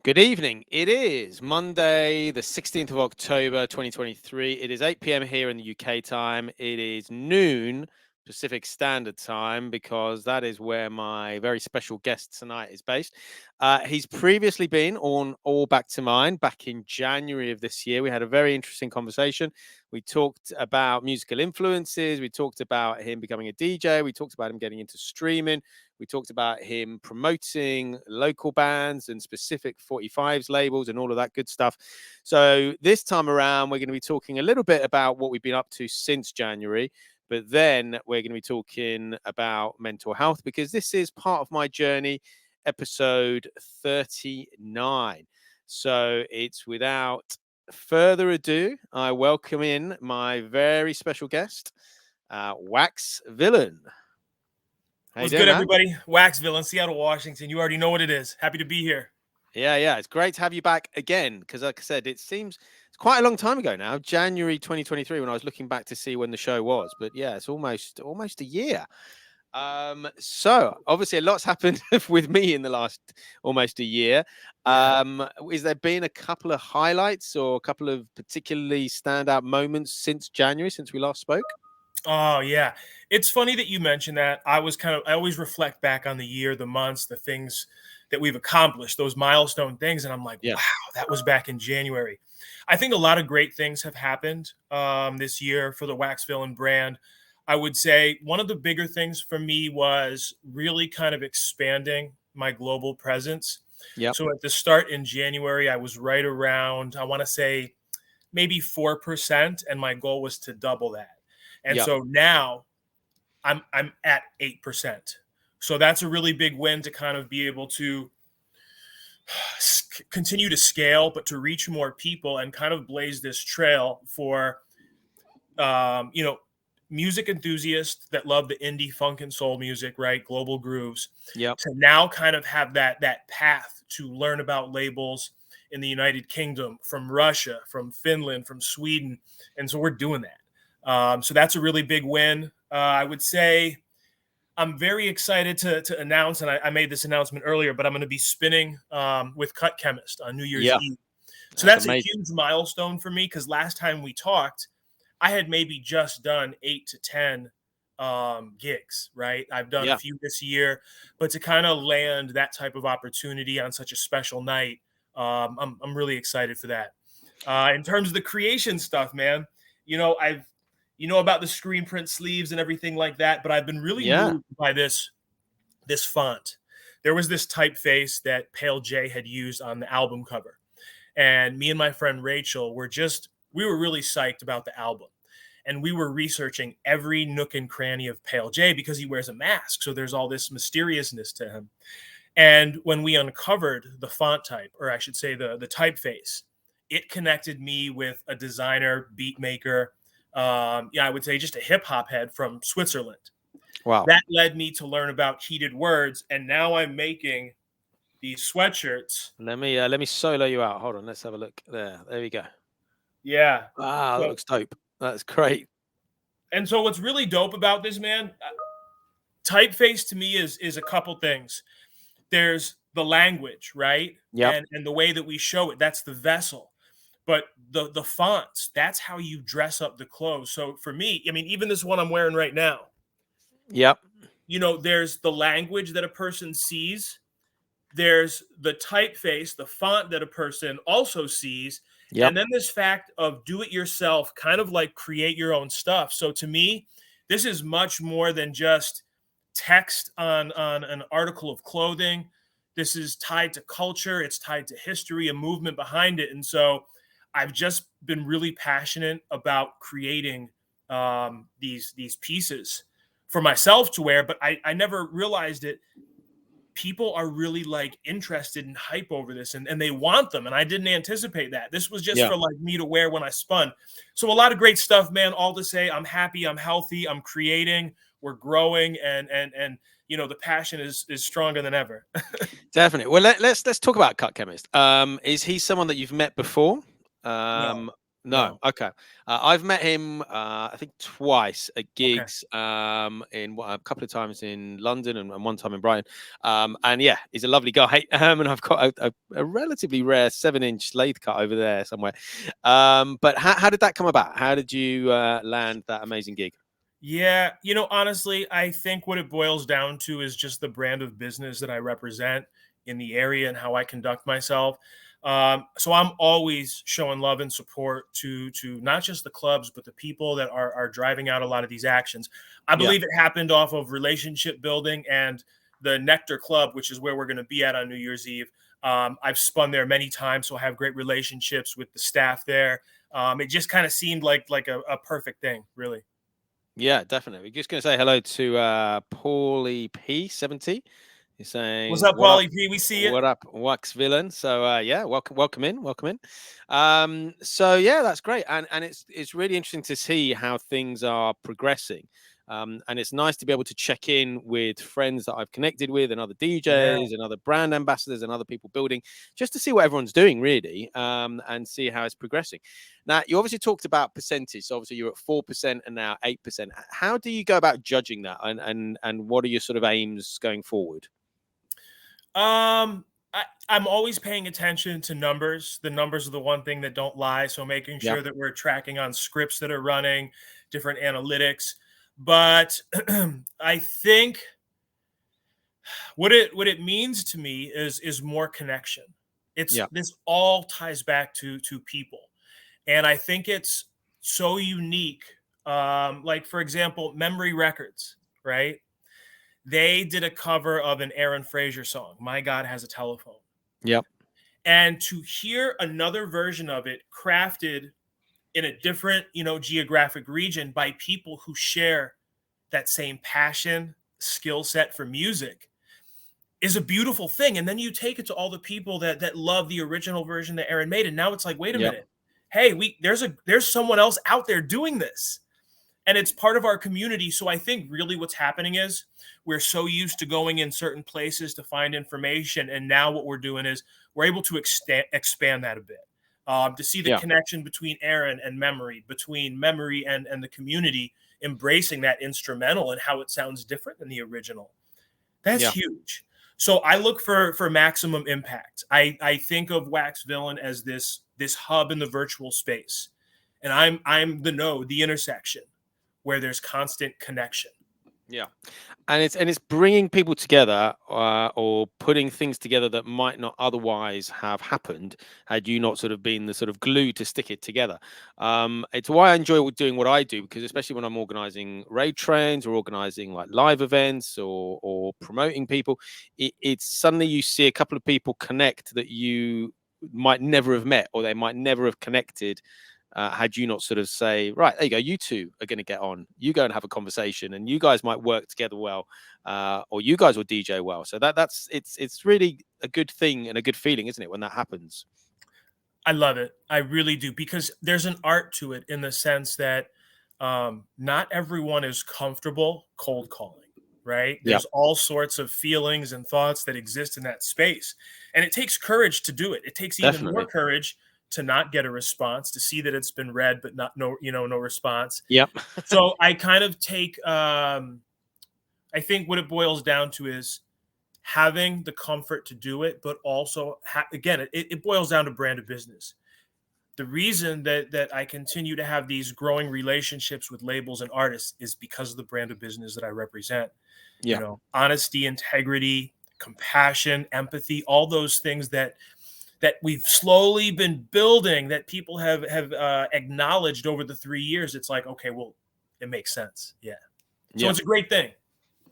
Good evening. It is Monday, the 16th of October, 2023. It is 8 p.m. here in the UK time. It is noon Pacific Standard Time because that is where my very special guest tonight is based. He's previously been on All Back to Mine back in January of this year. We had a very interesting conversation. We talked about musical influences. We talked about him becoming a DJ. We talked about him getting into streaming. We talked about him promoting local bands and specific 45s labels and all of that good stuff. So this time around, we're going to be talking a little bit about what we've been up to since January. But then we're going to be talking about mental health because this is part of my journey, episode 39. So it's without further ado, I welcome in my very special guest, Waxvillain. What's good, everybody? Waxvillain, Seattle, Washington. You already know what it is. Happy to be here. Yeah. It's great to have you back again because, like I said, it seems it's quite a long time ago now, January 2023, when I was looking back to see when the show was. But yeah, it's almost a year. So obviously a lot's happened with me in the last almost a year. Is there been a couple of highlights or a couple of particularly standout moments since January, since we last spoke? Oh, yeah. It's funny that you mentioned that. I always reflect back on the year, the months, the things that we've accomplished, those milestone things. And I'm like, wow, that was back in January. I think a lot of great things have happened this year for the Waxvillain brand. I would say one of the bigger things for me was really kind of expanding my global presence. So at the start in January, I was right around, I want to say maybe 4%. And my goal was to double that. And so now I'm at 8%. So that's a really big win to kind of be able to continue to scale, but to reach more people and kind of blaze this trail for, music enthusiasts that love the indie funk and soul music, right? Global grooves. To now kind of have that path to learn about labels in the United Kingdom, from Russia, from Finland, from Sweden. And so we're doing that. So that's a really big win. I would say I'm very excited to announce, and I made this announcement earlier, but I'm going to be spinning with Cut Chemist on New Year's Eve. So that's a huge milestone for me because last time we talked, I had maybe just done 8 to 10 gigs, right? I've done a few this year, but to kind of land that type of opportunity on such a special night, I'm really excited for that. In terms of the creation stuff, man, you know about the screen print sleeves and everything like that, but I've been really moved by this font. There was this typeface that Pale J had used on the album cover. And me and my friend Rachel we were really psyched about the album. And we were researching every nook and cranny of Pale J because he wears a mask. So there's all this mysteriousness to him. And when we uncovered the font type, or I should say the typeface, it connected me with a designer, beat maker, I would say just a hip hop head from Switzerland. Wow. That led me to learn about heated words. And now I'm making these sweatshirts. Let me solo you out. Hold on. Let's have a look there. There we go. Yeah. Wow. That looks dope. That's great. And so what's really dope about this, man, typeface to me is a couple things. There's the language, right? Yeah. And the way that we show it, that's the vessel. But the fonts, that's how you dress up the clothes. So for me, I mean, even this one I'm wearing right now. Yep. There's the language that a person sees. There's the typeface, the font that a person also sees. Yep. And then this fact of do it yourself, kind of like create your own stuff. So to me, this is much more than just text on an article of clothing. This is tied to culture. It's tied to history, a movement behind it. And so I've just been really passionate about creating these pieces for myself to wear, but I never realized it. People are really like interested in hype over this and they want them. And I didn't anticipate that. This was just for like me to wear when I spun. So a lot of great stuff, man. All to say, I'm happy, I'm healthy, I'm creating, we're growing, and the passion is stronger than ever. Definitely. Well, let's talk about Cut Chemist. Is he someone that you've met before? No. No. Okay. I've met him, I think twice at Okay. gigs, in a couple of times in London and one time in Brighton. And yeah, he's a lovely guy. And I've got a relatively rare 7-inch lathe cut over there somewhere. But how did that come about? How did you land that amazing gig? Yeah, honestly, I think what it boils down to is just the brand of business that I represent in the area and how I conduct myself. So I'm always showing love and support to not just the clubs, but the people that are driving out a lot of these actions. I Yeah. believe it happened off of relationship building and the Nectar Club, which is where we're going to be at on New Year's Eve. I've spun there many times, so I have great relationships with the staff there. It just kind of seemed like a perfect thing, really. Yeah, definitely. We're just going to say hello to Paulie P70. He's What's saying, up, "What up? Paulie P? We see you. What up, Waxvillain?" So yeah, welcome in, welcome in. So yeah, that's great, and it's really interesting to see how things are progressing. And it's nice to be able to check in with friends that I've connected with, and other Yeah. DJs, and other brand ambassadors, and other people building, just to see what everyone's doing, really, and see how it's progressing. Now, you obviously talked about percentage. So obviously, you're at 4% and now 8%. How do you go about judging that, and what are your sort of aims going forward? I'm always paying attention to numbers. The numbers are the one thing that don't lie. So making Yeah, sure that we're tracking on scripts that are running, different analytics. But I think what it means to me is more connection. It's yeah, this all ties back to people. And I think it's so unique. Like for example, Memory Records, right? They did a cover of an Aaron Frazier song, My God Has a Telephone. yeah, And to hear another version of it crafted in a different, geographic region by people who share that same passion, skill set for music is a beautiful thing. And then you take it to all the people that love the original version that Aaron made. And now it's like, wait a yeah, minute. Hey, there's someone else out there doing this, and it's part of our community. So I think really what's happening is we're so used to going in certain places to find information, and now what we're doing is we're able to expand that a bit, to see the yeah, connection between Aaron and Memory, between Memory and the community, embracing that instrumental and how it sounds different than the original. That's yeah. huge. So I look for maximum impact. I think of Waxvillain as this hub in the virtual space, and I'm the node, the intersection where there's constant connection. Yeah, and it's bringing people together, or putting things together that might not otherwise have happened had you not sort of been the sort of glue to stick it together. It's why I enjoy doing what I do, because especially when I'm organizing raid trains or organizing like live events, or promoting people, it's suddenly you see a couple of people connect that you might never have met, or they might never have connected, had you not sort of say, right, there you go, you two are going to get on, you go and have a conversation, and you guys might work together well, or you guys will DJ well. So it's really a good thing and a good feeling, isn't it, when that happens? I love it. I really do, because there's an art to it in the sense that not everyone is comfortable cold calling, right? Yeah, There's all sorts of feelings and thoughts that exist in that space. And it takes courage to do it. It takes even more definitely. courage to not get a response, to see that it's been read, but no response. Yep. So I kind of take, I think what it boils down to is having the comfort to do it, but also, again, it boils down to brand of business. The reason that I continue to have these growing relationships with labels and artists is because of the brand of business that I represent. Yeah, Honesty, integrity, compassion, empathy, all those things that we've slowly been building, that people have acknowledged over the 3 years. It's like, okay, well, it makes sense. Yeah. So yeah, it's a great thing.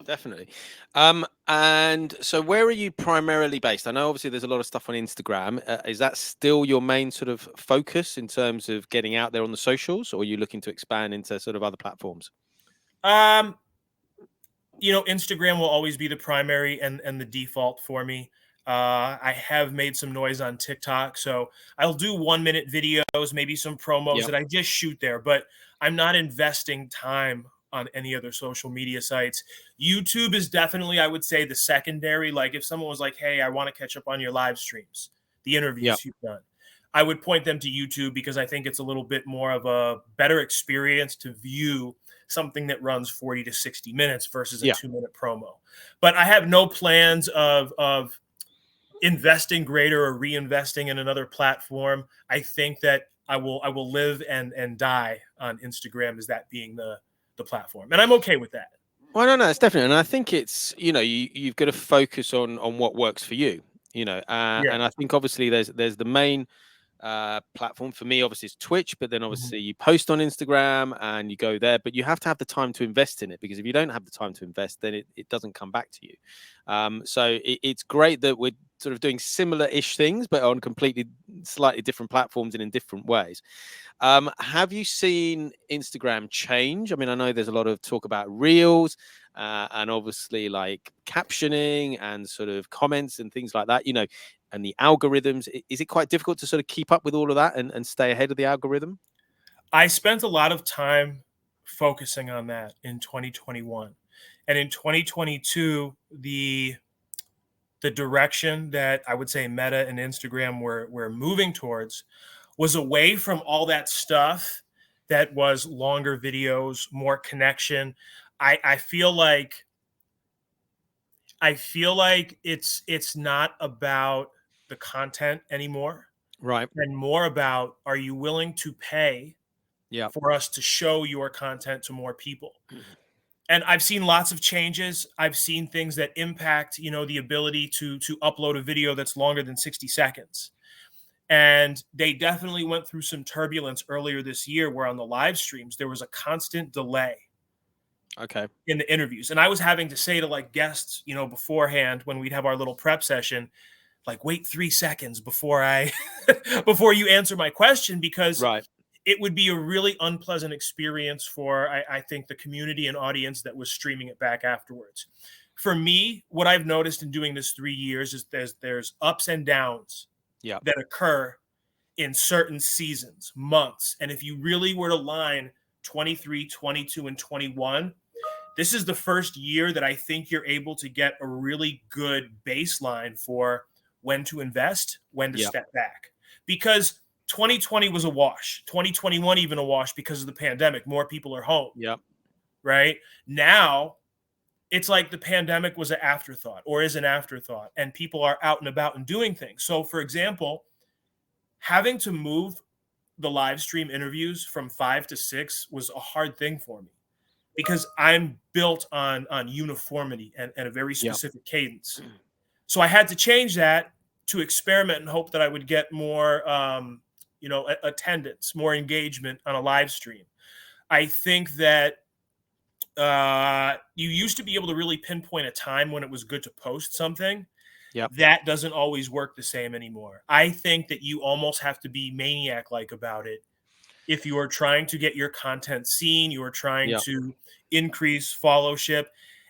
definitely. And so where are you primarily based? I know obviously there's a lot of stuff on Instagram. Is that still your main sort of focus in terms of getting out there on the socials, or are you looking to expand into sort of other platforms? Um, Instagram will always be the primary and the default for me. I have made some noise on TikTok, so I'll do 1 minute videos, maybe some promos Yeah, that I just shoot there, but I'm not investing time on any other social media sites. YouTube is definitely, I would say, the secondary. Like if someone was like, "Hey, I want to catch up on your live streams, the yeah, interviews you've done." I would point them to YouTube because I think it's a little bit more of a better experience to view something that runs 40 to 60 minutes versus a 2-minute promo. But I have no plans of investing greater or reinvesting in another platform. I think that I will live and die on Instagram as that being the platform, and I'm okay with that. Well, no, it's definitely, and I think it's, you've got to focus on what works for you, and I think obviously there's the main platform for me. Obviously, it's Twitch, but then obviously you post on Instagram and you go there, but you have to have the time to invest in it, because if you don't have the time to invest, then it doesn't come back to you. So it's great that we're sort of doing similar-ish things, but on completely slightly different platforms and in different ways. Have you seen Instagram change? I mean, I know there's a lot of talk about reels and obviously like captioning and sort of comments and things like that, and the algorithms. Is it quite difficult to sort of keep up with all of that and stay ahead of the algorithm? I spent a lot of time focusing on that in 2021. And in 2022, the direction that I would say Meta and Instagram were moving towards was away from all that stuff that was longer videos, more connection. I feel like it's not about the content anymore, Right. and more about, are you willing to pay for us to show your content to more people? And I've seen lots of changes. I've seen things that impact, the ability to upload a video that's longer than 60 seconds. And they definitely went through some turbulence earlier this year where on the live streams, there was a constant delay in the interviews. And I was having to say to like guests, beforehand when we'd have our little prep session, like, wait 3 seconds before before you answer my question, because it would be a really unpleasant experience for, I think, the community and audience that was streaming it back afterwards. For me, what I've noticed in doing this 3 years is there's ups and downs that occur in certain seasons, months. And if you really were to line 23, 22, and 21, this is the first year that I think you're able to get a really good baseline for when to invest, when to step back. Because 2020 was a wash. 2021 even a wash because of the pandemic. More people are home. Right? Now, it's like the pandemic was an afterthought, or is an afterthought, and people are out and about and doing things. So, for example, having to move the live stream interviews from 5 to 6 was a hard thing for me, because I'm built on uniformity and a very specific cadence. So I had to change that to experiment and hope that I would get more attendance, more engagement on a live stream. I think that you used to be able to really pinpoint a time when it was good to post something. That doesn't always work the same anymore. I think that you almost have to be maniac-like about it. If you are trying to get your content seen, you are trying to increase followership.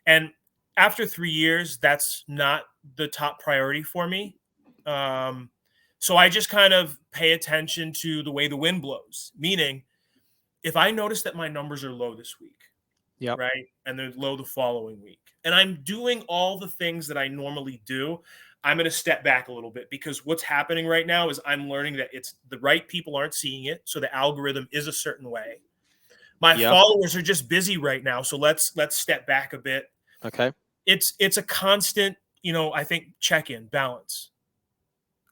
And after 3 years, that's not the top priority for me. So I just kind of pay attention to the way the wind blows. Meaning, if I notice that my numbers are low this week, right, and they're low the following week, and I'm doing all the things that I normally do, I'm going to step back a little bit, because what's happening right now is I'm learning that it's the right people aren't seeing it, so the algorithm is a certain way. My followers are just busy right now, so let's step back a bit. It's a constant, I think, check-in, balance,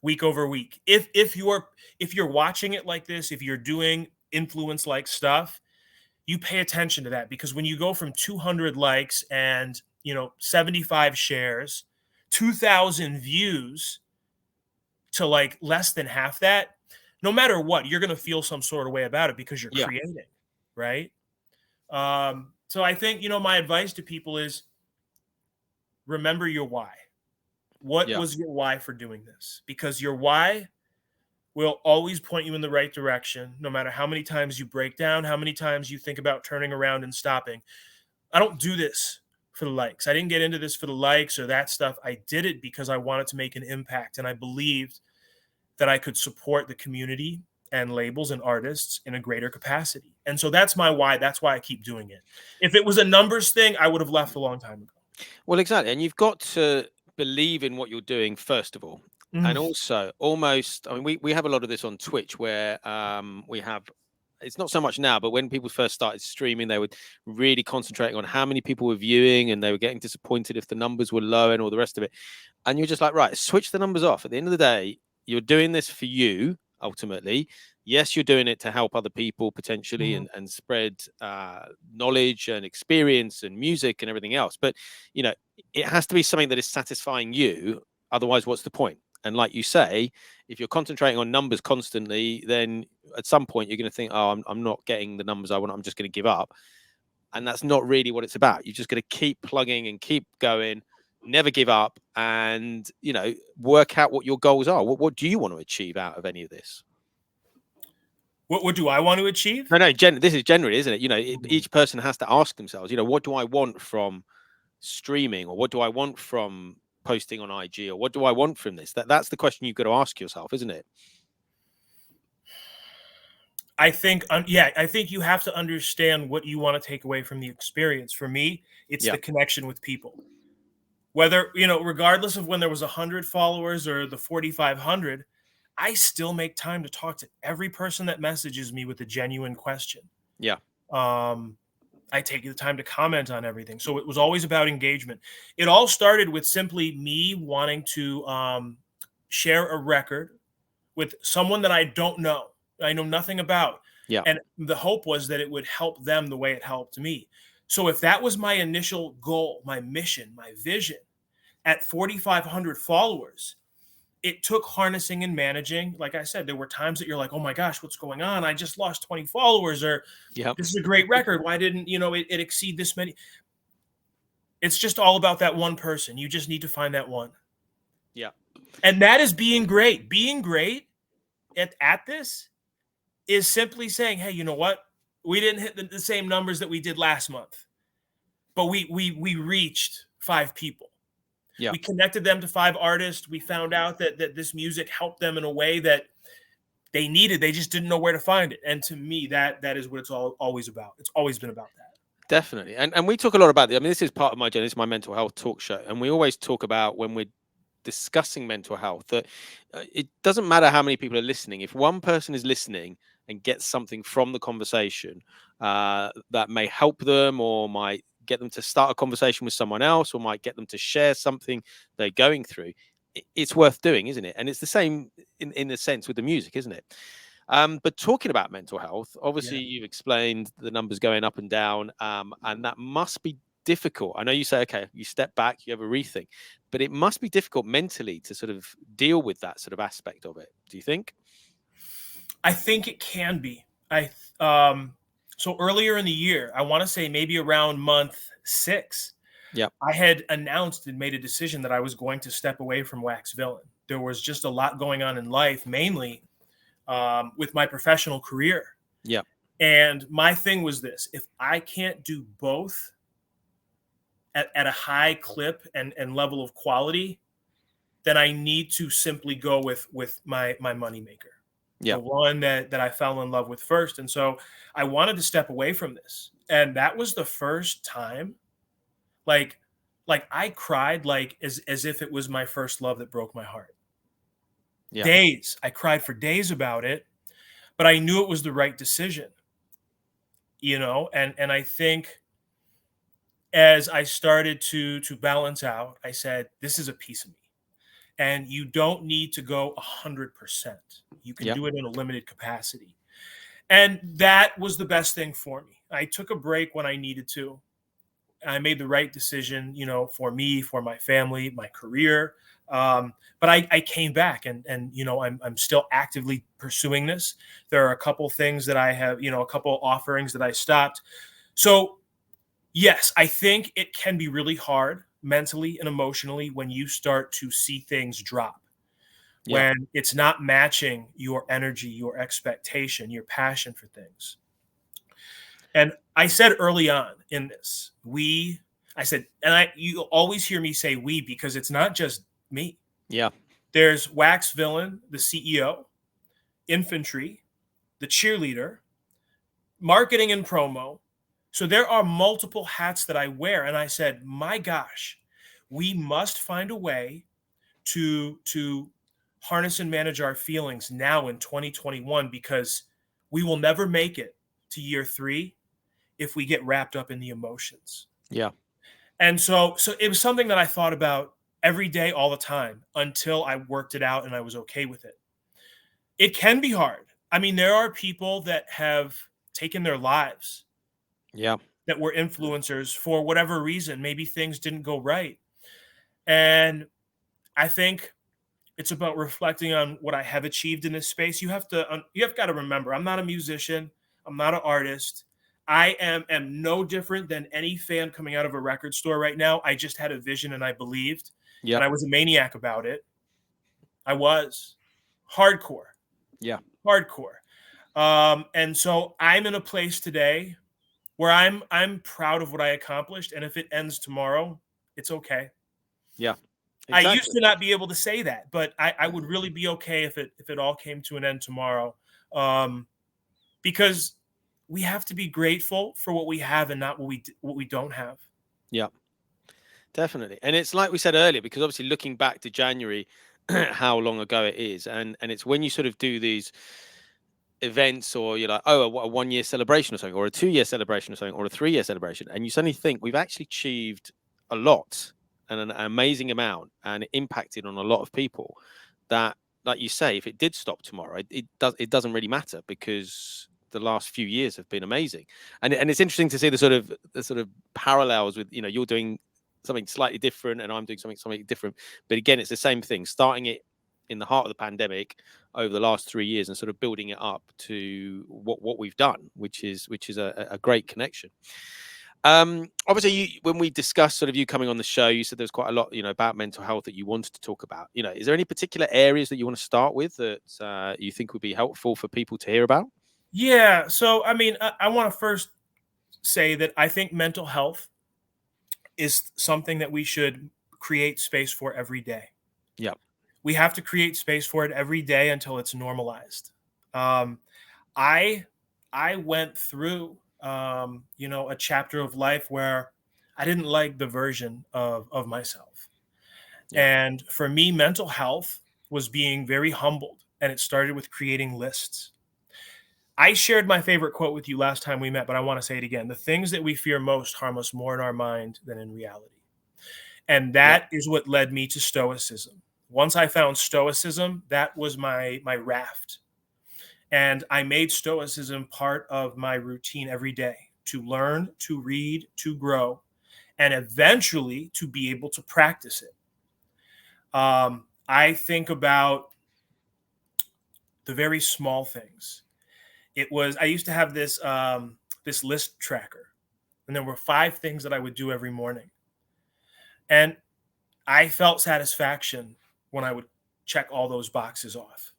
week over week. If you're watching it like this, if you're doing influence like stuff, you pay attention to that, because when you go from 200 likes and 75 shares, 2,000 views to like less than half that, no matter what, you're going to feel some sort of way about it, because you're creating, right? So I think, my advice to people is, remember your why. What was your why for doing this? Because your why will always point you in the right direction, no matter how many times you break down, how many times you think about turning around and stopping. I don't do this for the likes. I didn't get into this for the likes or that stuff. I did it because I wanted to make an impact, and I believed that I could support the community and labels and artists in a greater capacity. And so that's my why. That's why I keep doing it. If it was a numbers thing, I would have left a long time ago. Well, exactly. And you've got to believe in what you're doing, first of all. And also almost, I mean, we have a lot of this on Twitch where we have, it's not so much now, but when people first started streaming, they were really concentrating on how many people were viewing, and they were getting disappointed if the numbers were low and all the rest of it. And you're just like, right, switch the numbers off. At the end of the day, you're doing this for you ultimately. Yes, you're doing it to help other people potentially and spread knowledge and experience and music and everything else. But, you know, it has to be something that is satisfying you. Otherwise, what's the point? And like you say, if you're concentrating on numbers constantly, then at some point you're going to think, oh, I'm not getting the numbers I want. I'm just going to give up. And that's not really what it's about. You're just going to keep plugging and keep going, never give up, and, you know, work out what your goals are. What do you want to achieve out of any of this? What do I want to achieve? No, this is generally, isn't it? You know, each person has to ask themselves, you know, what do I want from streaming, or what do I want from posting on IG, or what do I want from this? That's the question you've got to ask yourself, isn't it? I think, I think you have to understand what you want to take away from the experience. For me, it's the connection with people. Whether, you know, regardless of when there was 100 followers or the 4,500, I still make time to talk to every person that messages me with a genuine question. Yeah. I take the time to comment on everything. So it was always about engagement. It all started with simply me wanting to share a record with someone that I don't know. I know nothing about. Yeah. And the hope was that it would help them the way it helped me. So if that was my initial goal, my mission, my vision, at 4,500 followers, it took harnessing and managing. Like I said, there were times that you're like, oh my gosh, what's going on? I just lost 20 followers, or this is a great record. Why didn't, you know, it exceed this many? It's just all about that one person. You just need to find that one. Yeah. And that is being great. Being great at this is simply saying, hey, you know what? We didn't hit the same numbers that we did last month, but we reached 5 people. Yeah. We connected them to 5 artists. We found out that this music helped them in a way that they needed. They just didn't know where to find it. And to me, that is what it's always about. It's always been about that. Definitely. And we talk a lot about it. I mean, this is part of my journey. This is my mental health talk show. And we always talk about, when we're discussing mental health, that it doesn't matter how many people are listening. If one person is listening and gets something from the conversation that may help them, or might get them to start a conversation with someone else, or might get them to share something they're going through, it's worth doing, isn't it? And it's the same in a sense with the music, isn't it? But talking about mental health, obviously you've explained the numbers going up and down, and that must be difficult. I know you say, okay, you step back, you have a rethink, but it must be difficult mentally to sort of deal with that sort of aspect of it. Do you think? I think it can be. So earlier in the year, I want to say maybe around month 6, I had announced and made a decision that I was going to step away from Waxvillain. There was just a lot going on in life, mainly with my professional career. Yeah. And my thing was this: if I can't do both at a high clip and level of quality, then I need to simply go with my moneymaker. The one that I fell in love with first. And so I wanted to step away from this. And that was the first time, like I cried, like as if it was my first love that broke my heart. Days. I cried for days about it, but I knew it was the right decision, you know? And I think as I started to balance out, I said, this is a piece of me. And you don't need to go 100%. You can do it in a limited capacity. And that was the best thing for me. I took a break when I needed to. I made the right decision, you know, for me, for my family, my career. But I came back and you know, I'm still actively pursuing this. There are a couple things that I have, you know, a couple offerings that I stopped. So yes, I think it can be really hard mentally and emotionally when you start to see things drop, when it's not matching your energy, your expectation, your passion for things. And I said early on in this, you always hear me say we, because it's not just me. Yeah. There's Waxvillain, the CEO, Infantry, the cheerleader, marketing and promo. So there are multiple hats that I wear. And I said, my gosh, we must find a way to harness and manage our feelings now in 2021, because we will never make it to year 3 if we get wrapped up in the emotions. Yeah. And so it was something that I thought about every day, all the time, until I worked it out and I was okay with it. It can be hard. I mean, there are people that have taken their lives. Yeah. That were influencers for whatever reason. Maybe things didn't go right. And I think it's about reflecting on what I have achieved in this space. You have got to remember, I'm not a musician. I'm not an artist. I am no different than any fan coming out of a record store right now. I just had a vision and I believed, and I was a maniac about it. I was hardcore. Yeah. Hardcore. And so I'm in a place today where I'm proud of what I accomplished, and if it ends tomorrow, it's okay. Yeah. Exactly. I used to not be able to say that, but I would really be okay if it all came to an end tomorrow, because we have to be grateful for what we have and not what we don't have. Yeah, definitely. And it's like we said earlier, because obviously looking back to January, how long ago it is, and it's when you sort of do these events, or you're like, oh, a 1 year celebration or something, or a 2 year celebration or something, or a 3 year celebration, and you suddenly think we've actually achieved a lot and an amazing amount, and it impacted on a lot of people, that, like you say, if it did stop tomorrow, it doesn't really matter, because the last few years have been amazing. And it's interesting to see the sort of parallels with, you're doing something slightly different and I'm doing something different, but again, it's the same thing, starting it in the heart of the pandemic over the last 3 years and sort of building it up to what we've done, which is a great connection. Obviously, when we discussed sort of you coming on the show, you said there's quite a lot, about mental health that you wanted to talk about. Is there any particular areas that you want to start with that you think would be helpful for people to hear about? Yeah. So, I mean, I want to first say that I think mental health is something that we should create space for every day. Yeah. We have to create space for it every day until it's normalized. I went through, a chapter of life where I didn't like the version of myself. Yeah. And for me, mental health was being very humbled, and it started with creating lists. I shared my favorite quote with you last time we met, but I want to say it again. The things that we fear most harm us more in our mind than in reality. And that is what led me to Stoicism. Once I found Stoicism, that was my raft. And I made Stoicism part of my routine every day, to learn, to read, to grow, and eventually to be able to practice it. I think about the very small things. I used to have this this list tracker, and there were 5 things that I would do every morning. And I felt satisfaction when I would check all those boxes off.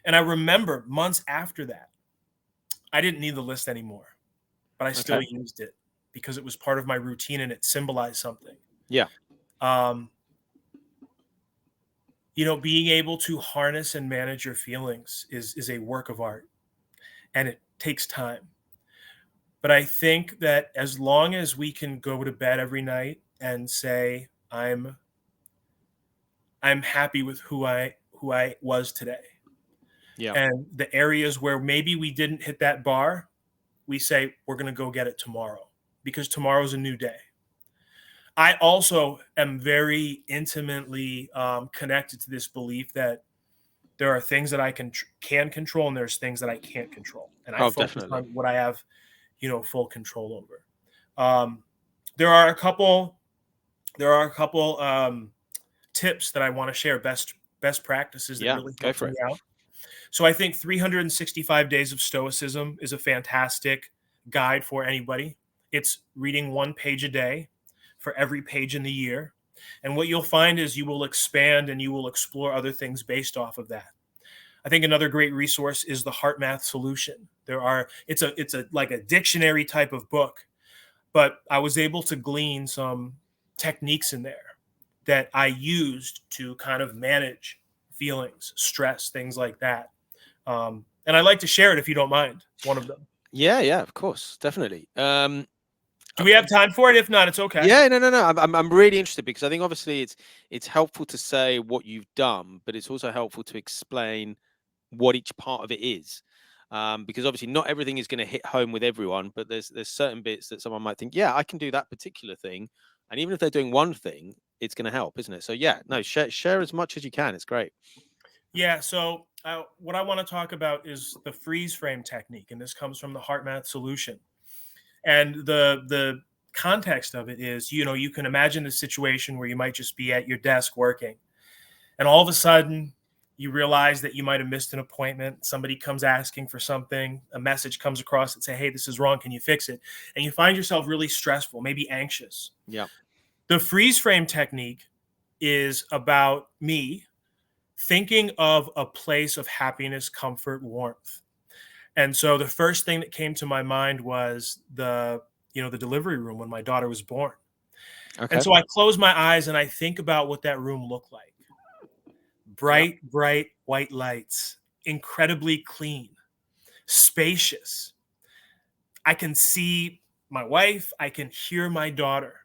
And I remember months after that, I didn't need the list anymore, but I still used it because it was part of my routine and it symbolized something. Yeah. Being able to harness and manage your feelings is a work of art, and it takes time. But I think that as long as we can go to bed every night and say, I'm happy with who I was today. Yeah. And the areas where maybe we didn't hit that bar, we say, we're going to go get it tomorrow, because tomorrow's a new day. I also am very intimately connected to this belief that there are things that I can control, and there's things that I can't control. And I focus definitely on what I have, full control over. There are a couple tips that I want to share, best practices that really help me out. So I think 365 Days of Stoicism is a fantastic guide for anybody. It's reading 1 page a day for every page in the year. And what you'll find is you will expand and you will explore other things based off of that. I think another great resource is the Heart Math Solution. It's like a dictionary type of book, but I was able to glean some techniques in there that I used to kind of manage feelings, stress, things like that. And I'd like to share it if you don't mind, one of them. Yeah, of course, definitely. Do we have time for it? If not, it's okay. Yeah, no. I'm really interested because I think obviously it's helpful to say what you've done, but it's also helpful to explain what each part of it is. Because obviously not everything is going to hit home with everyone, but there's certain bits that someone might think, yeah, I can do that particular thing, and even if they're doing one thing, it's going to help, isn't it? So yeah, no, share as much as you can. It's great. Yeah. So what I want to talk about is the freeze frame technique, and this comes from the HeartMath solution. And the context of it is, you can imagine a situation where you might just be at your desk working, and all of a sudden you realize that you might have missed an appointment. Somebody comes asking for something, a message comes across and say, hey, this is wrong, can you fix it? And you find yourself really stressful, maybe anxious. Yeah. The freeze frame technique is about me thinking of a place of happiness, comfort, warmth. And so the first thing that came to my mind was the delivery room when my daughter was born. Okay. And so I close my eyes and I think about what that room looked like. Bright white lights, incredibly clean, spacious. I can see my wife, I can hear my daughter.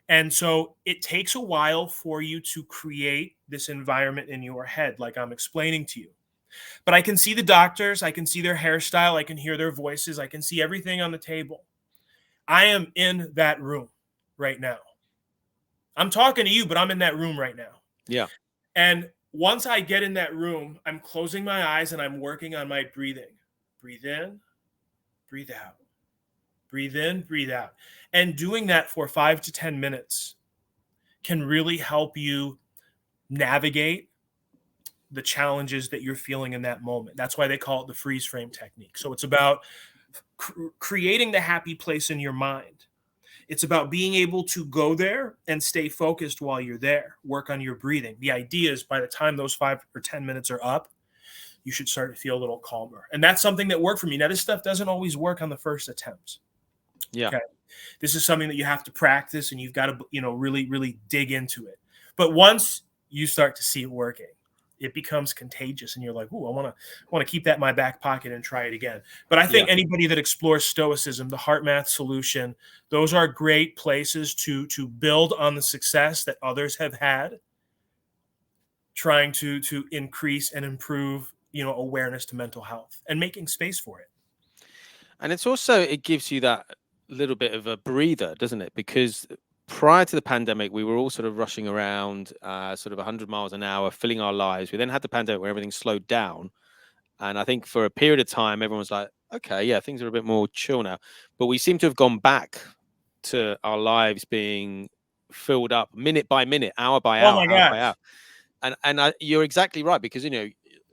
And so it takes a while for you to create this environment in your head, like I'm explaining to you. But I can see the doctors, I can see their hairstyle, I can hear their voices, I can see everything on the table. I am in that room right now. I'm talking to you, but I'm in that room right now. Yeah. And once I get in that room, I'm closing my eyes and I'm working on my breathing. Breathe in, breathe out. Breathe in, breathe out. And doing that for 5 to 10 minutes can really help you navigate the challenges that you're feeling in that moment. That's why they call it the freeze frame technique. So it's about creating the happy place in your mind. It's about being able to go there and stay focused while you're there. Work on your breathing. The idea is by the time those 5 or 10 minutes are up, you should start to feel a little calmer. And that's something that worked for me. Now, this stuff doesn't always work on the first attempt. Yeah. Okay. This is something that you have to practice and you've got to, really, really dig into it. But once you start to see it working, it becomes contagious and you're like, "Ooh, I want to keep that in my back pocket and try it again." But I think anybody that explores stoicism, the HeartMath solution, those are great places to build on the success that others have had, trying to increase and improve, awareness to mental health and making space for it. And it's also, it gives you that little bit of a breather, doesn't it? Because prior to the pandemic, we were all sort of rushing around sort of 100 miles an hour, filling our lives. We then had the pandemic where everything slowed down. And I think for a period of time, everyone was like, okay, yeah, things are a bit more chill now. But we seem to have gone back to our lives being filled up minute by minute, hour by Oh hour, my hour by gosh. hour. And you're exactly right, because,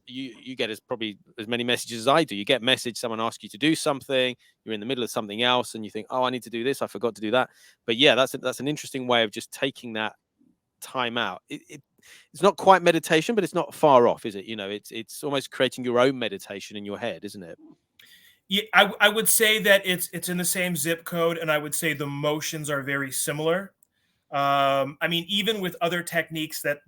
you get probably as many messages as I do. You get a message, someone asks you to do something, you're in the middle of something else, and you think, oh, I need to do this, I forgot to do that. But yeah, that's an interesting way of just taking that time out. It's not quite meditation, but it's not far off, is it? It's almost creating your own meditation in your head, isn't it? Yeah, I would say that it's in the same zip code, and I would say the motions are very similar. I mean, even with other techniques that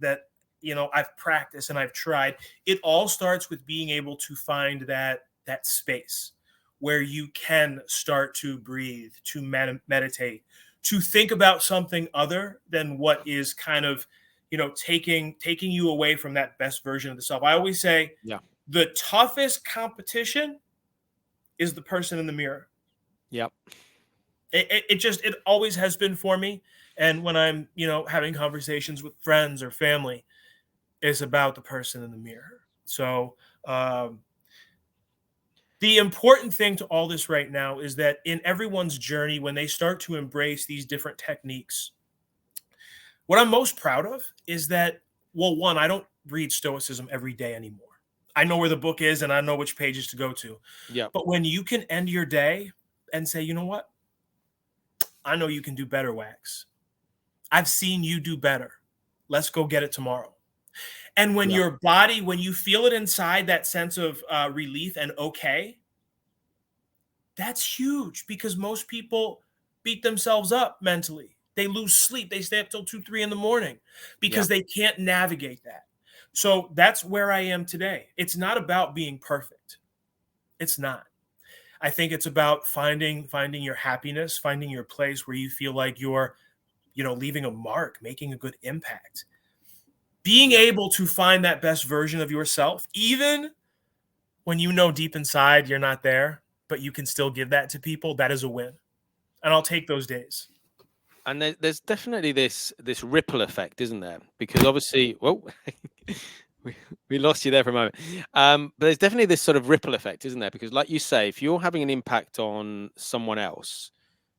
I've practiced and I've tried, it all starts with being able to find that space where you can start to breathe, to meditate, to think about something other than what is kind of taking you away from that best version of the self. I always say, Yeah. the toughest competition is the person in the mirror. Yep. It always has been for me. And when I'm, having conversations with friends or family, it's about the person in the mirror. So the important thing to all this right now is that in everyone's journey, when they start to embrace these different techniques, what I'm most proud of is that, well, one, I don't read Stoicism every day anymore. I know where the book is and I know which pages to go to. Yeah. But when you can end your day and say, you know what? I know you can do better, Wax. I've seen you do better. Let's go get it tomorrow. And when Yeah. your body, when you feel it inside, that sense of relief and okay, that's huge, because most people beat themselves up mentally. They lose sleep. They stay up till 2, 3 in the morning Yeah. because they can't navigate that. So that's where I am today. It's not about being perfect. It's not. I think it's about finding your happiness, finding your place where you feel like you're, leaving a mark, making a good impact. Being able to find that best version of yourself, even when you know deep inside you're not there, but you can still give that to people, that is a win. And I'll take those days. And there's definitely this ripple effect, isn't there? Because obviously, whoa, we lost you there for a moment. But there's definitely this sort of ripple effect, isn't there? Because like you say, if you're having an impact on someone else,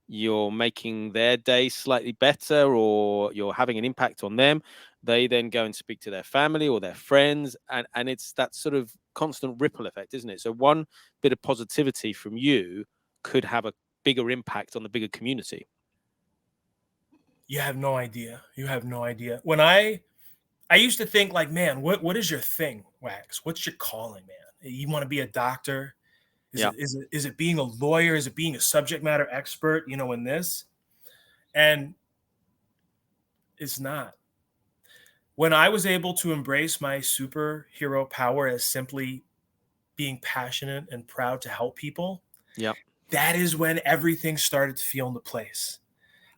you're making their day slightly better, or you're having an impact on them. They then go and speak to their family or their friends, and it's that sort of constant ripple effect, isn't it? So one bit of positivity from you could have a bigger impact on the bigger community. You have no idea. You have no idea. When I used to think like, man, what is your thing, Wax? What's your calling, man? You want to be a doctor? Is it being a lawyer? Is it being a subject matter expert, in this? And it's not. When I was able to embrace my superhero power as simply being passionate and proud to help people, that is when everything started to feel into place.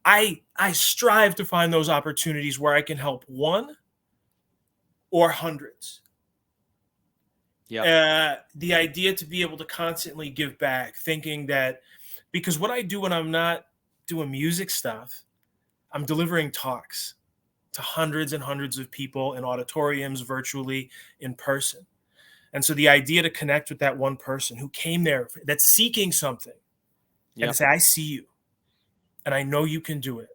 I strive to find those opportunities where I can help one or hundreds. The idea to be able to constantly give back, thinking that, because what I do when I'm not doing music stuff, I'm delivering talks to hundreds and hundreds of people in auditoriums, virtually, in person. And so the idea to connect with that one person who came there, that's seeking something, and to say, I see you, and I know you can do it,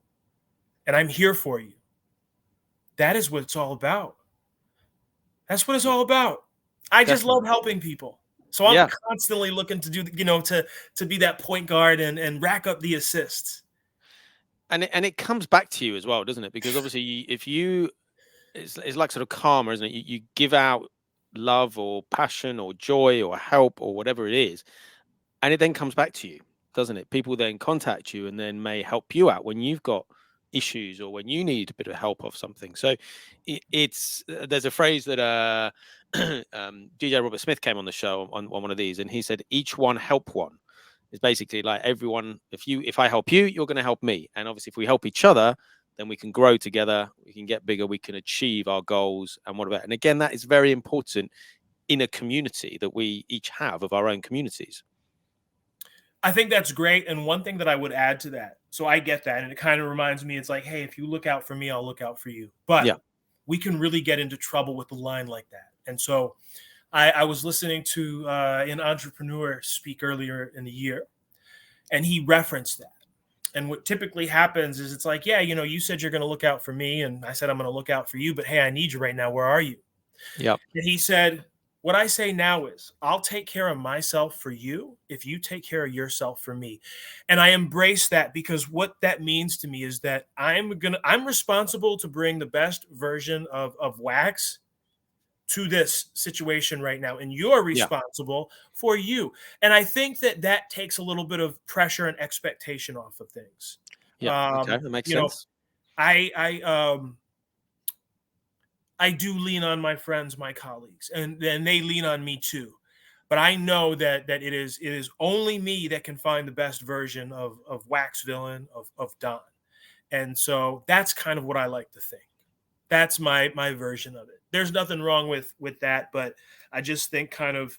and I'm here for you. That is what it's all about. That's what it's all about. I just love helping people. So I'm constantly looking to do, to be that point guard and rack up the assists. And it comes back to you as well, doesn't it? Because obviously, if you, it's like sort of karma, isn't it? You give out love or passion or joy or help or whatever it is, and it then comes back to you, doesn't it? People then contact you and then may help you out when you've got issues or when you need a bit of help of something. So it's there's a phrase that DJ Robert Smith came on the show on one of these, and he said, each one help one. It's basically like everyone, if I help you, you're going to help me. And obviously if we help each other, then we can grow together, we can get bigger, we can achieve our goals and whatever. And again, that is very important in a community that we each have of our own communities. I think that's great. And one thing that I would add to that, so I get that, and it kind of reminds me, it's like, hey, if you look out for me, I'll look out for you. But we can really get into trouble with a line like that. And so I was listening to an entrepreneur speak earlier in the year, and he referenced that. And what typically happens is it's like, you said you're going to look out for me, and I said I'm going to look out for you, but hey, I need you right now. Where are you? And he said, what I say now is, I'll take care of myself for you if you take care of yourself for me. And I embrace that, because what that means to me is that I'm responsible to bring the best version of Wax to this situation right now, and you're responsible for you. And I think that takes a little bit of pressure and expectation off of things. Okay, that makes sense. I do lean on my friends, my colleagues, and they lean on me too. But I know that it is only me that can find the best version of Waxvillain, of Don. And so that's kind of what I like to think. That's my version of it. There's nothing wrong with that, but I just think kind of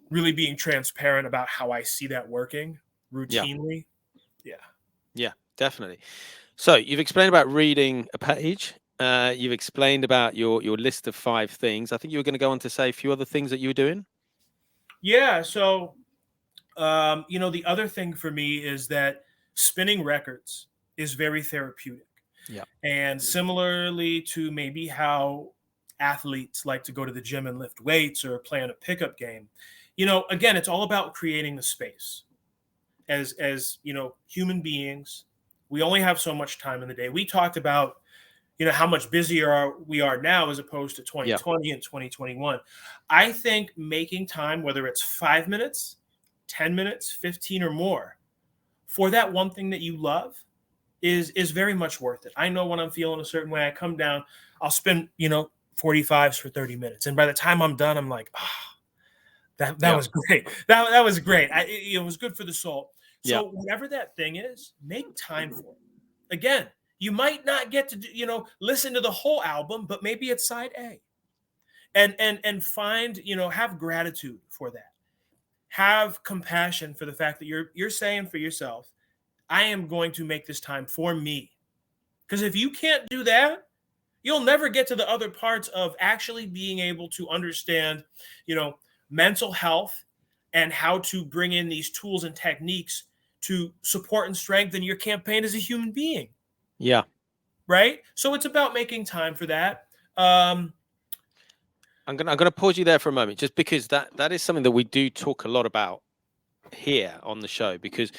really being transparent about how I see that working routinely. Yeah, definitely. So you've explained about reading a page. You've explained about your list of 5 things. I think you were going to go on to say a few other things that you were doing. Yeah. So, the other thing for me is that spinning records is very therapeutic. And similarly to maybe how athletes like to go to the gym and lift weights or play on a pickup game, again, it's all about creating the space. As human beings, we only have so much time in the day. We talked about, how much busier we are now as opposed to 2020 and 2021. I think making time, whether it's 5 minutes, 10 minutes, 15 or more, for that one thing that you love is very much worth it. I know when I'm feeling a certain way, I come down, I'll spend, 45s for 30 minutes. And by the time I'm done, I'm like, That was great. That was great. It was good for the soul. Yeah. So whatever that thing is, make time for it. Again, you might not get to listen to the whole album, but maybe it's side A. And find, have gratitude for that. Have compassion for the fact that you're saying for yourself, I am going to make this time for me. Because if you can't do that, you'll never get to the other parts of actually being able to understand, mental health and how to bring in these tools and techniques to support and strengthen your campaign as a human being. Yeah. Right. So it's about making time for that. I'm gonna pause you there for a moment, just because that is something that we do talk a lot about here on the show, because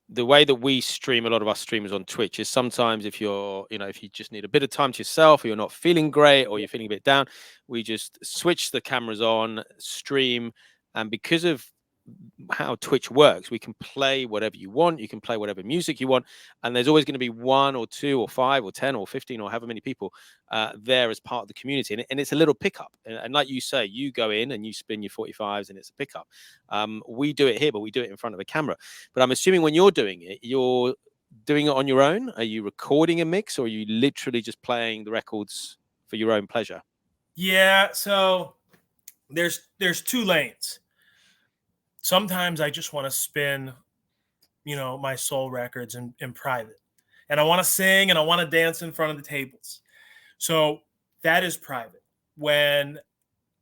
the way that we stream, a lot of our streamers on Twitch, is sometimes if you're, if you just need a bit of time to yourself, or you're not feeling great, or you're feeling a bit down, we just switch the cameras on, stream, and because of how Twitch works, we can play whatever you want, you can play whatever music you want, and there's always going to be 1 or 2 or 5 or 10 or 15 or however many people there as part of the community, and it's a little pickup, and like you say, you go in and you spin your 45s and it's a pickup. We do it here, but we do it in front of a camera. But I'm assuming when you're doing it on your own. Are you recording a mix, or are you literally just playing the records for your own pleasure? Yeah, so there's 2 lanes. Sometimes I just want to spin, my soul records in private, and I want to sing and I want to dance in front of the tables. So that is private. When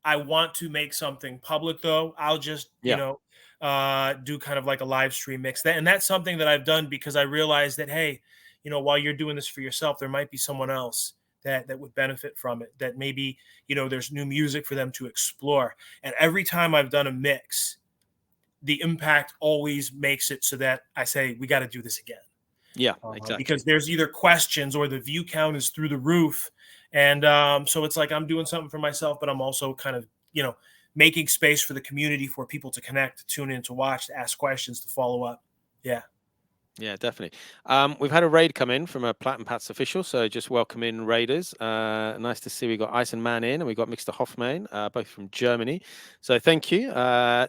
I want to make something public, though, I'll just, do kind of like a live stream mix. And that's something that I've done because I realized that, hey, while you're doing this for yourself, there might be someone else that would benefit from it, that maybe, there's new music for them to explore. And every time I've done a mix, the impact always makes it so that I say, we got to do this again. Yeah, exactly. Because there's either questions or the view count is through the roof. And so it's like I'm doing something for myself, but I'm also kind of, making space for the community, for people to connect, to tune in, to watch, to ask questions, to follow up. Yeah. Yeah, definitely. We've had a raid come in from a Platinum Pats official, so just welcome in raiders. Nice to see we got Ice and Man in, and we got Mr. Hoffman, both from Germany. So thank you.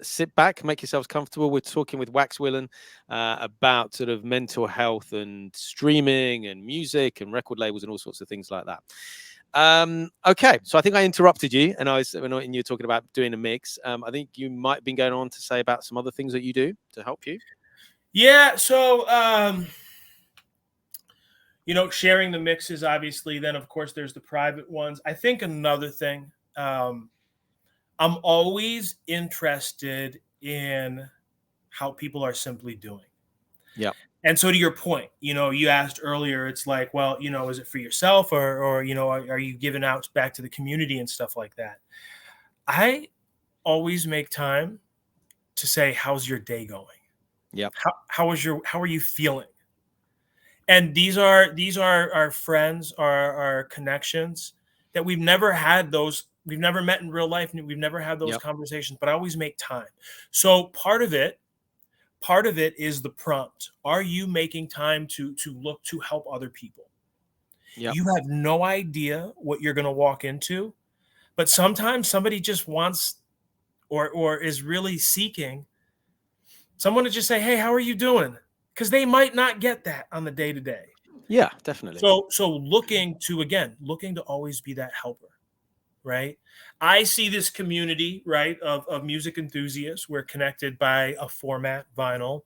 Sit back, make yourselves comfortable. We're talking with Waxvillain about sort of mental health and streaming and music and record labels and all sorts of things like that. Okay, so I think I interrupted you, and when you were talking about doing a mix. I think you might have been going on to say about some other things that you do to help you. Yeah, so sharing the mixes, obviously. Then of course there's the private ones. I think another thing, I'm always interested in how people are simply doing. Yeah. And so to your point, you asked earlier, it's like, well, is it for yourself, or are you giving out back to the community and stuff like that? I always make time to say, how's your day going? Yeah. How are you feeling? And these are our friends, our connections that we've never met in real life, and we've never had those conversations, but I always make time. So part of it is the prompt. Are you making time to look to help other people? Yep. You have no idea what you're going to walk into, but sometimes somebody just wants or is really seeking someone to just say, hey, how are you doing? Because they might not get that on the day-to-day. Yeah, definitely. So looking to always be that helper, right? I see this community, right, of music enthusiasts. We're connected by a format, vinyl,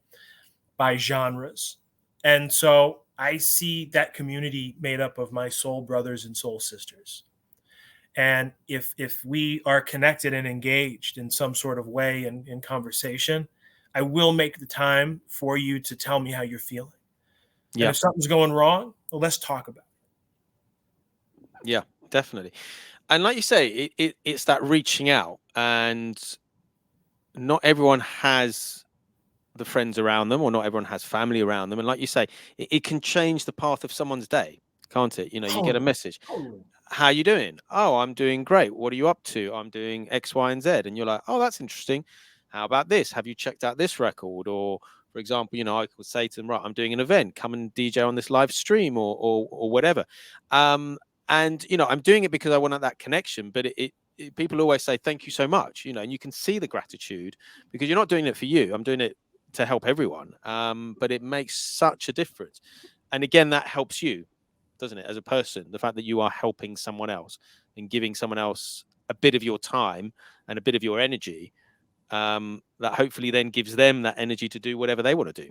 by genres. And so I see that community made up of my soul brothers and soul sisters. And if we are connected and engaged in some sort of way in conversation, I will make the time for you to tell me how you're feeling. Yeah. And if something's going wrong, well, let's talk about it. Yeah, definitely. And like you say, it's that reaching out, and not everyone has the friends around them, or not everyone has family around them. And like you say, it can change the path of someone's day, can't it? You get a message. Totally. How you doing? Oh, I'm doing great. What are you up to? I'm doing X, Y, and Z. And you're like, oh, that's interesting. How about this? Have you checked out this record? Or, for example, I could say to them, right, I'm doing an event. Come and DJ on this live stream, or whatever. And I'm doing it because I want that connection. But people always say thank you so much, and you can see the gratitude because you're not doing it for you. I'm doing it to help everyone. But it makes such a difference. And again, that helps you, doesn't it, as a person, the fact that you are helping someone else and giving someone else a bit of your time and a bit of your energy, that hopefully then gives them that energy to do whatever they want to do.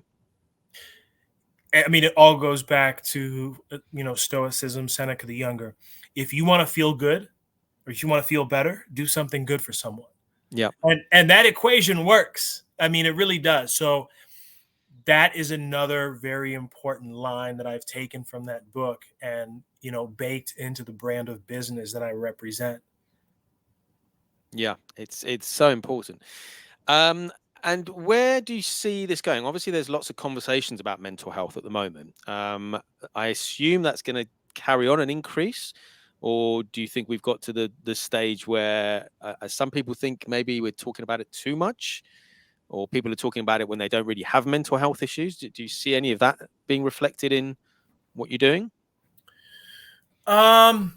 I mean, it all goes back to, Stoicism, Seneca the Younger. If you want to feel good or if you want to feel better, do something good for someone. Yeah. And that equation works. I mean, it really does. So that is another very important line that I've taken from that book and, baked into the brand of business that I represent. Yeah, it's so important. And where do you see this going? Obviously, there's lots of conversations about mental health at the moment. I assume that's going to carry on and increase, or do you think we've got to the stage where, as some people think, maybe we're talking about it too much, or people are talking about it when they don't really have mental health issues? Do you see any of that being reflected in what you're doing? I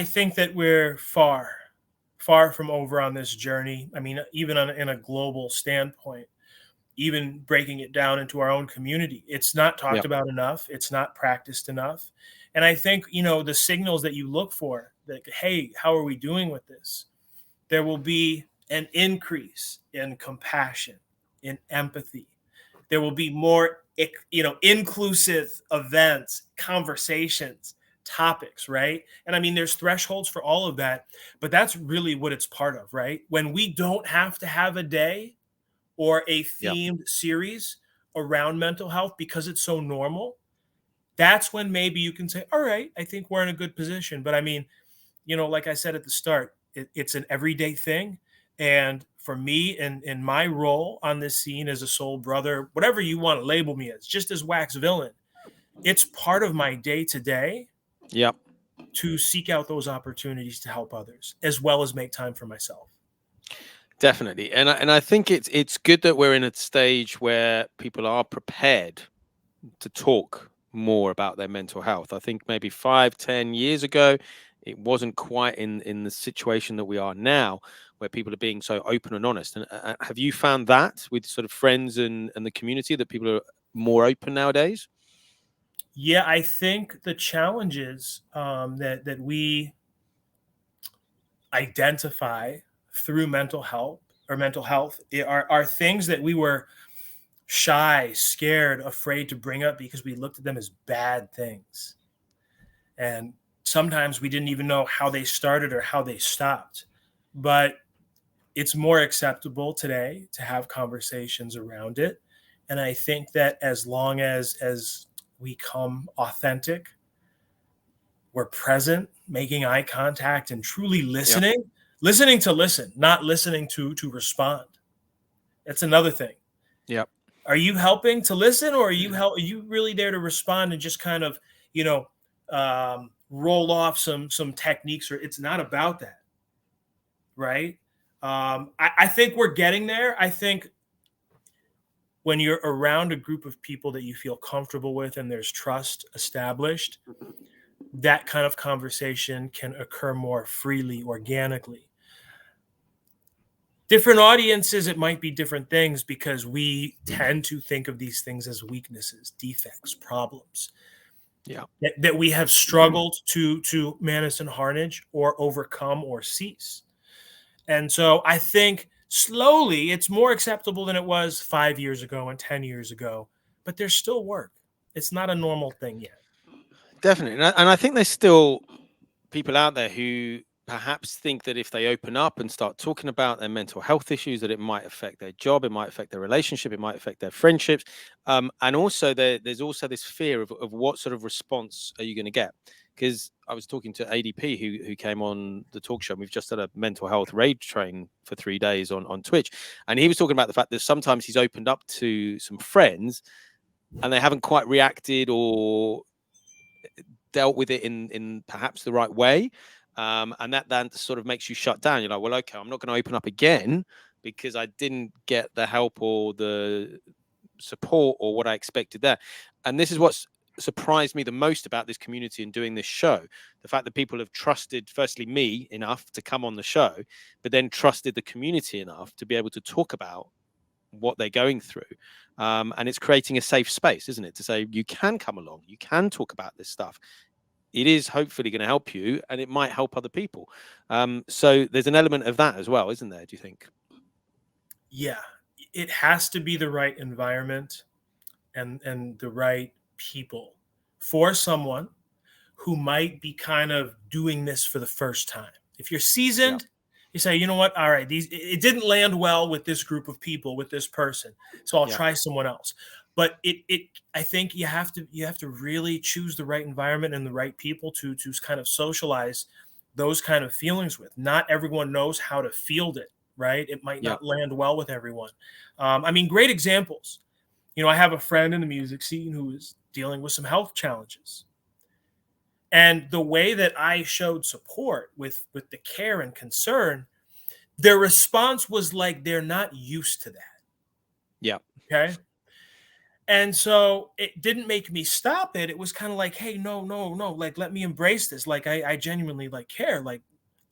think that we're far from over on this journey. I mean, even in a global standpoint, even breaking it down into our own community, it's not talked about enough. It's not practiced enough. And I think, the signals that you look for, that, hey, how are we doing with this? There will be an increase in compassion, in empathy. There will be more, inclusive events, conversations, topics, right? And I mean, there's thresholds for all of that, but that's really what it's part of, right? When we don't have to have a day or a themed series around mental health because it's so normal, that's when maybe you can say, all right, I think we're in a good position. But I mean, like I said at the start, it's an everyday thing. And for me, in my role on this scene as a soul brother, whatever you want to label me as, just as Waxvillain, it's part of my day to day to seek out those opportunities to help others, as well as make time for myself. Definitely. And I think it's good that we're in a stage where people are prepared to talk more about their mental health. I think maybe 5-10 years ago, it wasn't quite in the situation that we are now, where people are being so open and honest. And have you found that with sort of friends and the community, that people are more open nowadays? Yeah, I think the challenges that we identify through mental health are things that we were shy, scared, afraid to bring up because we looked at them as bad things. And sometimes we didn't even know how they started or how they stopped. But it's more acceptable today to have conversations around it. And I think that as long as we come authentic, we're present, making eye contact, and truly listening, listening to listen, not listening to respond. That's another thing. Yep. Are you helping to listen, or are you really there to respond and just kind of, roll off some techniques? Or it's not about that, right? I think we're getting there. I think when you're around a group of people that you feel comfortable with and there's trust established, that kind of conversation can occur more freely, organically. Different audiences, it might be different things, because we tend to think of these things as weaknesses, defects, problems. That we have struggled to manage and harness or overcome or cease. And so I think slowly it's more acceptable than it was 5 years ago and 10 years ago, but there's still work. It's not a normal thing yet. Definitely. And I think there's still people out there who perhaps think that if they open up and start talking about their mental health issues, that it might affect their job, it might affect their relationship, it might affect their friendships. And also there's also this fear of what sort of response are you going to get? Because I was talking to ADP who came on the talk show, and we've just done a mental health raid train for 3 days on Twitch. And he was talking about the fact that sometimes he's opened up to some friends and they haven't quite reacted or dealt with it in perhaps the right way. And that sort of makes you shut down. You're like, well, okay, I'm not going to open up again because I didn't get the help or the support or what I expected there. And this is what's surprised me the most about this community and doing this show, the fact that people have trusted, firstly, me enough to come on the show, but then trusted the community enough to be able to talk about what they're going through. And it's creating a safe space, isn't it? To say you can come along, you can talk about this stuff. It is hopefully going to help you, and it might help other people. So there's an element of that as well, isn't there? Do you think? Yeah, it has to be the right environment and the right people for someone who might be kind of doing this for the first time. If you're seasoned, Yeah. you say, you know what? All right, it didn't land well with this group of people, with this person, so I'll try someone else. But I think you have to really choose the right environment and the right people to kind of socialize those kind of feelings with. Not everyone knows how to field it, right? It might not land well with everyone. I mean, great examples. I have a friend in the music scene who is dealing with some health challenges. And the way that I showed support with the care and concern, their response was like they're not used to that. Yeah. Okay. And so it didn't make me stop it. It was kind of like, hey, no, like, let me embrace this. Like, I genuinely like care. Like,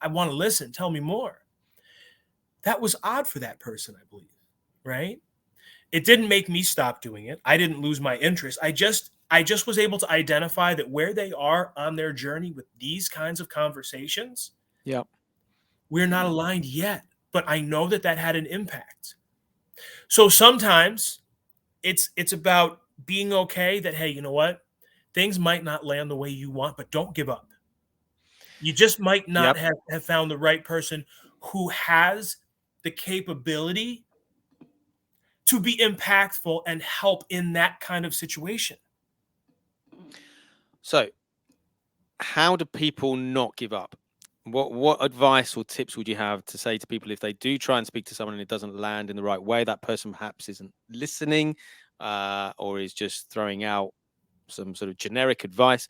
I want to listen. Tell me more. That was odd for that person, I believe. Right. It didn't make me stop doing it. I didn't lose my interest. I just was able to identify that where they are on their journey with these kinds of conversations, we're not aligned yet, but I know that had an impact. So sometimes it's about being okay that, hey, you know what? Things might not land the way you want, but don't give up. You just might not have found the right person who has the capability to be impactful and help in that kind of situation. So how do people not give up? What advice or tips would you have to say to people if they do try and speak to someone and it doesn't land in the right way? That person perhaps isn't listening, or is just throwing out some sort of generic advice.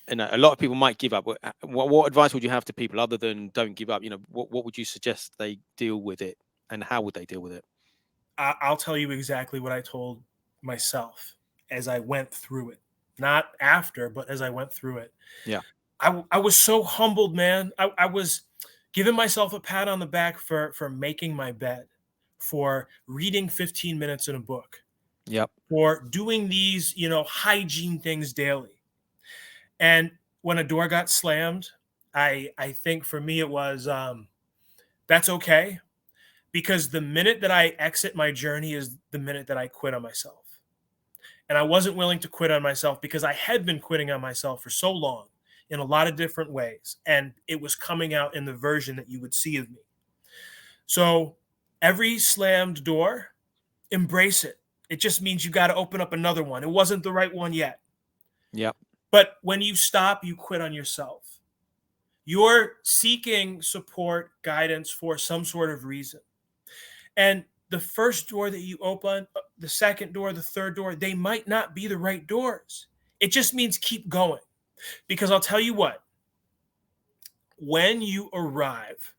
And a lot of people might give up. What advice would you have to people other than don't give up? What would you suggest they deal with it, and how would they deal with it? I'll tell you exactly what I told myself as I went through it. Not after, but as I went through it. Yeah. I was so humbled, man. I was giving myself a pat on the back for making my bed, for reading 15 minutes in a book. Yep. For doing these, hygiene things daily. And when a door got slammed, I think for me it was that's okay. Because the minute that I exit my journey is the minute that I quit on myself. And I wasn't willing to quit on myself because I had been quitting on myself for so long in a lot of different ways. And it was coming out in the version that you would see of me. So every slammed door, embrace it. It just means you got to open up another one. It wasn't the right one yet. Yeah. But when you stop, you quit on yourself. You're seeking support, guidance for some sort of reason. And the first door that you open, the second door, the third door, they might not be the right doors. It just means keep going. Because I'll tell you what, when you arrive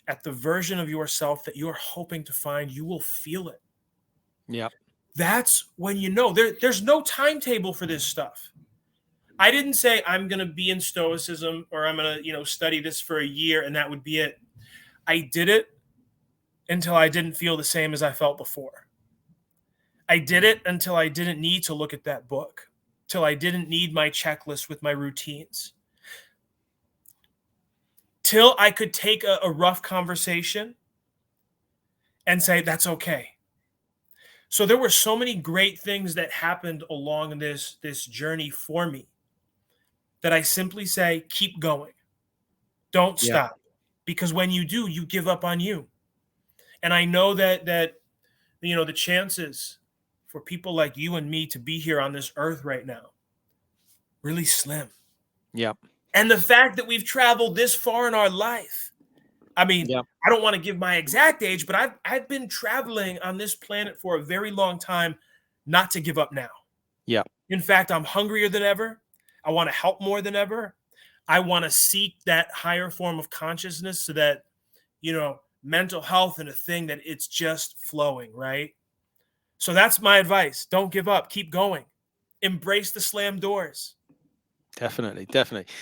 at the version of yourself that you're hoping to find, you will feel it. Yeah. That's when you know. There's no timetable for this stuff. I didn't say I'm going to be in stoicism or I'm going to, study this for a year and that would be it. I did it until I didn't feel the same as I felt before. I did it until I didn't need to look at that book, till I didn't need my checklist with my routines, till I could take a rough conversation and say, that's okay. So there were so many great things that happened along this journey for me that I simply say, keep going. Don't stop. Because when you do, you give up on you. And I know that the chances for people like you and me to be here on this earth right now, really slim. Yeah. And the fact that we've traveled this far in our life, I mean, I don't want to give my exact age, but I've been traveling on this planet for a very long time, not to give up now. Yeah. In fact, I'm hungrier than ever. I want to help more than ever. I want to seek that higher form of consciousness so that, mental health and a thing that it's just flowing, right? So that's my advice. Don't give up. Keep going. embrace the slam doors. Definitely, definitely.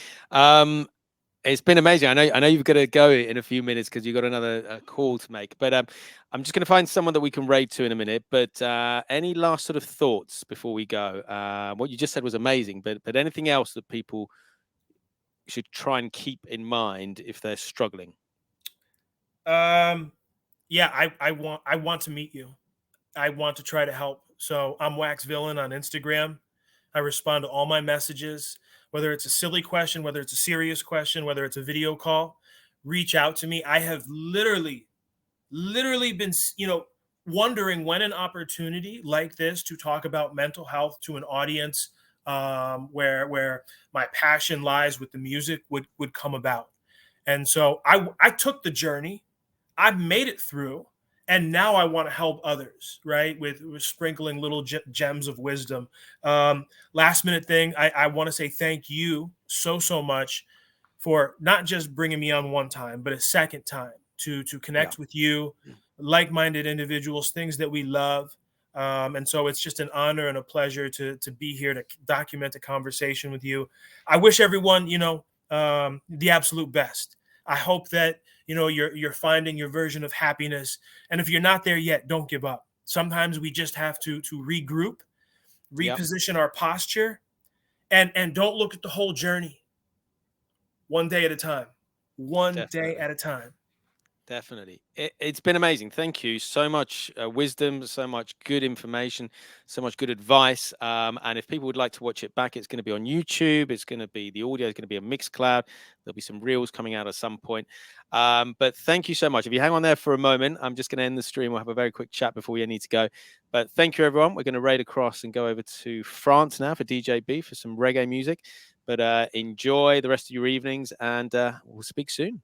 It's been amazing. I know you've got to go in a few minutes because you've got another call to make. But I'm just going to find someone that we can raid to in a minute. But any last sort of thoughts before we go? What you just said was amazing. But anything else that people should try and keep in mind if they're struggling? Yeah, I want to meet you. I want to try to help. So I'm Waxvillain on Instagram. I respond to all my messages, whether it's a silly question, whether it's a serious question, whether it's a video call. Reach out to me. I have literally been, wondering when an opportunity like this to talk about mental health to an audience, where my passion lies with the music would come about. And so I took the journey. I made it through, and now I want to help others, right? With sprinkling little gems of wisdom. Last minute thing, I want to say thank you so much for not just bringing me on one time, but a second time to connect with you, like-minded individuals, things that we love. And so it's just an honor and a pleasure to be here to document a conversation with you. I wish everyone, the absolute best. I hope that you're finding your version of happiness, and if you're not there yet, don't give up. Sometimes we just have to regroup, reposition our posture, and don't look at the whole journey. One day at a time. One day at a time. Definitely. It's been amazing. Thank you so much. Wisdom, so much good information, so much good advice. And if people would like to watch it back, it's going to be on YouTube. It's going to be, the audio is going to be a Mixcloud. There'll be some reels coming out at some point. But thank you so much. If you hang on there for a moment, I'm just going to end the stream. We'll have a very quick chat before we need to go. But thank you, everyone. We're going to raid across and go over to France now for DJ B for some reggae music. But enjoy the rest of your evenings, and we'll speak soon.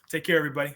Take care, everybody.